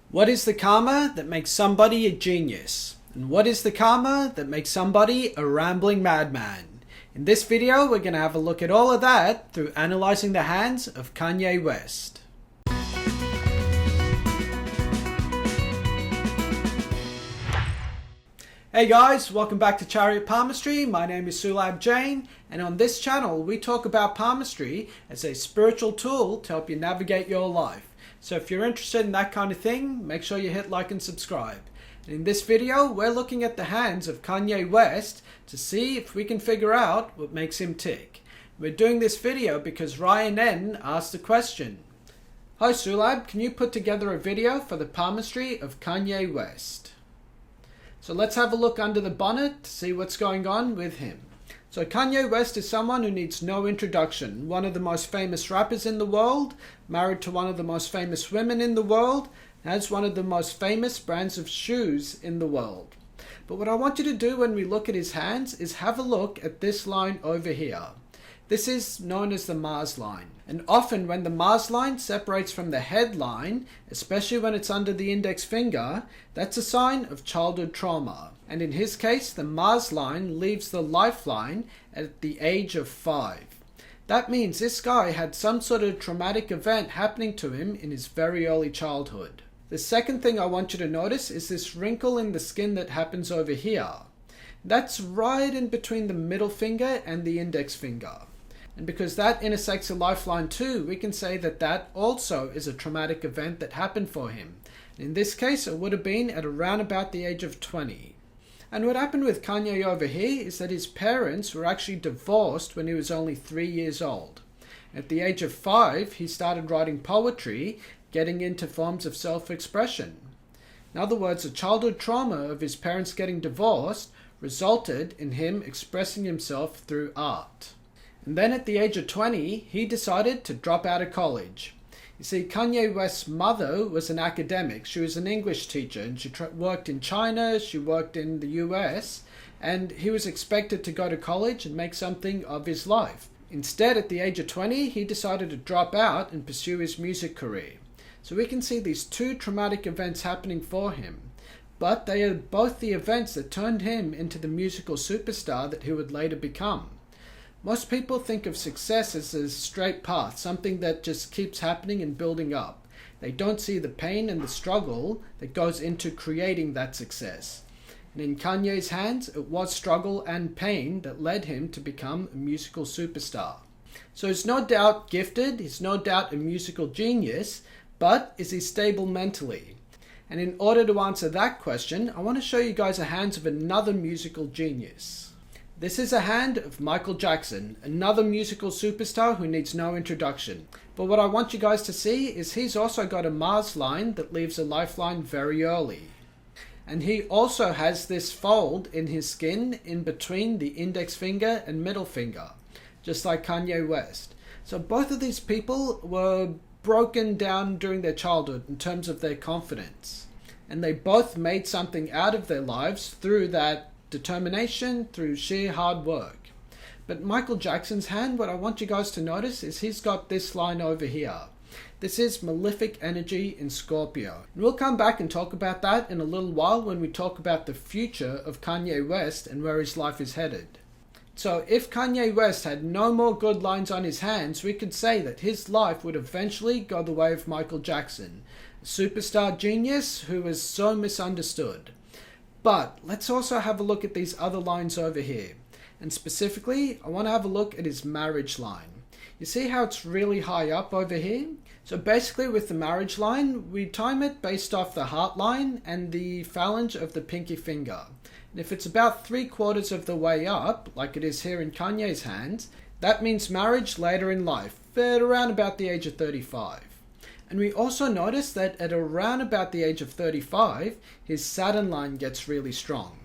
What is the karma that makes somebody a genius? And what is the karma that makes somebody a rambling madman? In this video, we're going to have a look at all of that through analyzing the hands of Kanye West. Hey guys, welcome back to Chariot Palmistry. My name is Sulabh Jain, and on this channel we talk about palmistry as a spiritual tool to help you navigate your life. So if you're interested in that kind of thing, make sure you hit like and subscribe. And in this video, we're looking at the hands of Kanye West to see if we can figure out what makes him tick. We're doing this video because Ryan N asked the question. Hi Sulabh, can you put together a video for the palmistry of Kanye West? So let's have a look under the bonnet to see what's going on with him. So Kanye West is someone who needs no introduction. One of the most famous rappers in the world, married to one of the most famous women in the world, has one of the most famous brands of shoes in the world. But what I want you to do when we look at his hands is have a look at this line over here. This is known as the Mars line. And often when the Mars line separates from the head line, especially when it's under the index finger, that's a sign of childhood trauma. And in his case, the Mars line leaves the lifeline at the age of 5. That means this guy had some sort of traumatic event happening to him in his very early childhood. The second thing I want you to notice is this wrinkle in the skin that happens over here. That's right in between the middle finger and the index finger. And because that intersects a lifeline too, we can say that that also is a traumatic event that happened for him. In this case, it would have been at around about the age of 20. And what happened with Kanye over here is that his parents were actually divorced when he was only 3 years old. At the age of 5, he started writing poetry, getting into forms of self-expression. In other words, the childhood trauma of his parents getting divorced resulted in him expressing himself through art. And then at the age of 20, he decided to drop out of college. You see, Kanye West's mother was an academic. She was an English teacher, and she worked in China, she worked in the US, and he was expected to go to college and make something of his life. Instead, at the age of 20, he decided to drop out and pursue his music career. So we can see these two traumatic events happening for him. But they are both the events that turned him into the musical superstar that he would later become. Most people think of success as a straight path, something that just keeps happening and building up. They don't see the pain and the struggle that goes into creating that success. And in Kanye's hands, it was struggle and pain that led him to become a musical superstar. So he's no doubt gifted, he's no doubt a musical genius, but is he stable mentally? And in order to answer that question, I want to show you guys the hands of another musical genius. This is a hand of Michael Jackson, another musical superstar who needs no introduction. But what I want you guys to see is he's also got a Mars line that leaves a lifeline very early. And he also has this fold in his skin in between the index finger and middle finger, just like Kanye West. So both of these people were broken down during their childhood in terms of their confidence. And they both made something out of their lives through that determination, through sheer hard work. But Michael Jackson's hand, what I want you guys to notice is he's got this line over here. This is malefic energy in Scorpio. And we'll come back and talk about that in a little while when we talk about the future of Kanye West and where his life is headed. So if Kanye West had no more good lines on his hands, we could say that his life would eventually go the way of Michael Jackson, a superstar genius who was so misunderstood. But let's also have a look at these other lines over here. And specifically, I want to have a look at his marriage line. You see how it's really high up over here? So basically with the marriage line, we time it based off the heart line and the phalange of the pinky finger. And if it's about 3/4 of the way up, like it is here in Kanye's hands, that means marriage later in life, at around about the age of 35. And we also notice that at around about the age of 35, his Saturn line gets really strong.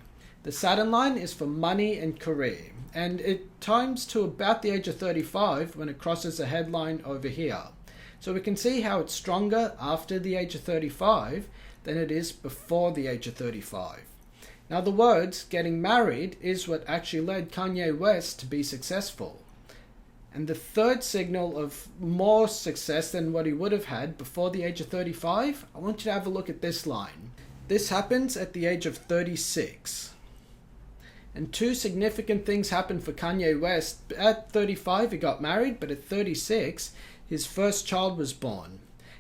The Saturn line is for money and career, and it times to about the age of 35 when it crosses the headline over here. So we can see how it's stronger after the age of 35 than it is before the age of 35. In other words, getting married is what actually led Kanye West to be successful. And the third signal of more success than what he would have had before the age of 35, I want you to have a look at this line. This happens at the age of 36. And two significant things happened for Kanye West. At 35 he got married, but at 36 his first child was born.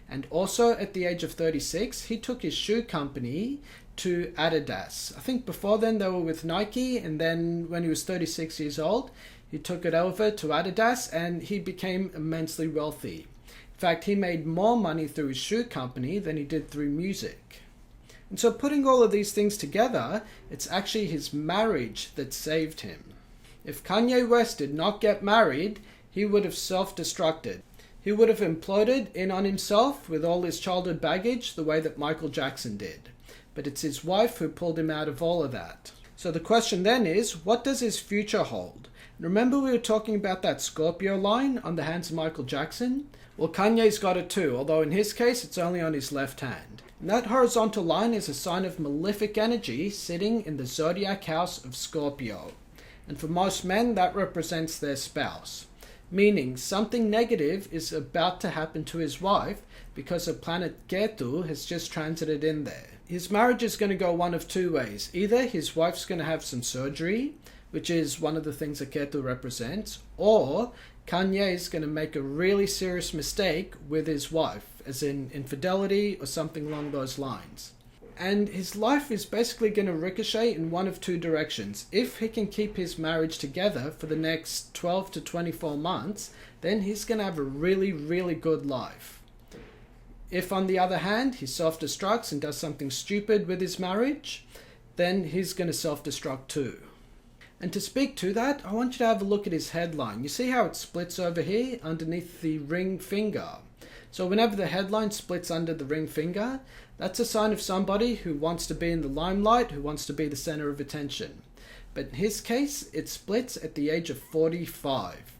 And also at the age of 36 he took his shoe company to Adidas. I think before then they were with Nike, and then when he was 36 years old he took it over to Adidas and he became immensely wealthy. In fact, he made more money through his shoe company than he did through music. And so putting all of these things together, it's actually his marriage that saved him. If Kanye West did not get married, he would have self-destructed. He would have imploded in on himself with all his childhood baggage the way that Michael Jackson did. But it's his wife who pulled him out of all of that. So the question then is, what does his future hold? Remember we were talking about that Scorpio line on the hands of Michael Jackson? Well, Kanye's got it too, although in his case it's only on his left hand. And that horizontal line is a sign of malefic energy sitting in the zodiac house of Scorpio. And for most men that represents their spouse. Meaning something negative is about to happen to his wife because a planet Ketu has just transited in there. His marriage is going to go one of two ways. Either his wife's going to have some surgery, which is one of the things that Ketu represents, or Kanye is going to make a really serious mistake with his wife, as in infidelity or something along those lines. And his life is basically going to ricochet in one of two directions. If he can keep his marriage together for the next 12 to 24 months, then he's going to have a really, really good life. If on the other hand, he self-destructs and does something stupid with his marriage, then he's going to self-destruct too. And to speak to that, I want you to have a look at his headline. You see how it splits over here underneath the ring finger? So whenever the headline splits under the ring finger, that's a sign of somebody who wants to be in the limelight, who wants to be the center of attention. But in his case, it splits at the age of 45.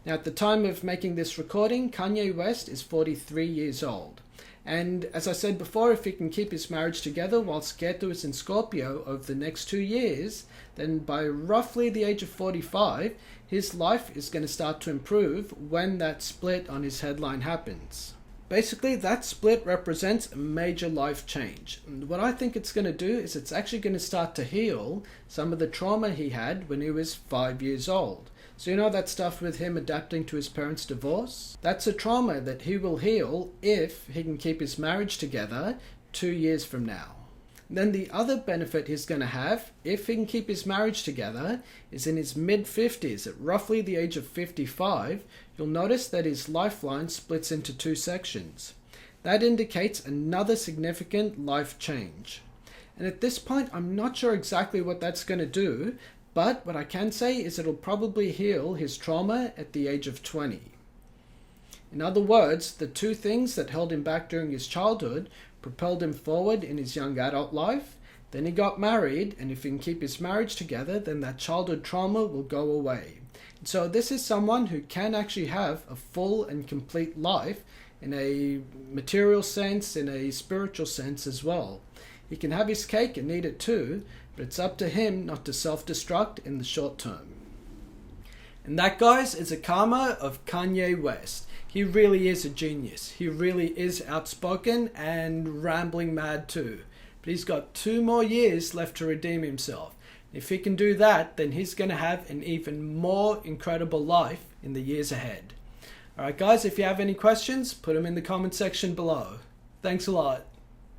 Now at the time of making this recording, Kanye West is 43 years old. And as I said before, if he can keep his marriage together whilst Ketu is in Scorpio over the next 2 years, then by roughly the age of 45, his life is going to start to improve when that split on his headline happens. Basically, that split represents a major life change. And what I think it's going to do is it's actually going to start to heal some of the trauma he had when he was 5 years old. So you know that stuff with him adapting to his parents' divorce? That's a trauma that he will heal if he can keep his marriage together 2 years from now. Then the other benefit he's going to have, if he can keep his marriage together, is in his mid-50s, at roughly the age of 55, you'll notice that his lifeline splits into two sections. That indicates another significant life change. And at this point, I'm not sure exactly what that's going to do, but what I can say is it'll probably heal his trauma at the age of 20. In other words, the two things that held him back during his childhood propelled him forward in his young adult life. Then he got married, and if he can keep his marriage together, then that childhood trauma will go away. And so this is someone who can actually have a full and complete life in a material sense, in a spiritual sense as well. He can have his cake and eat it too, but it's up to him not to self-destruct in the short term. And that, guys, is a karma of Kanye West. He really is a genius. He really is outspoken and rambling mad too. But he's got 2 more years left to redeem himself. If he can do that, then he's going to have an even more incredible life in the years ahead. Alright guys, if you have any questions, put them in the comment section below. Thanks a lot.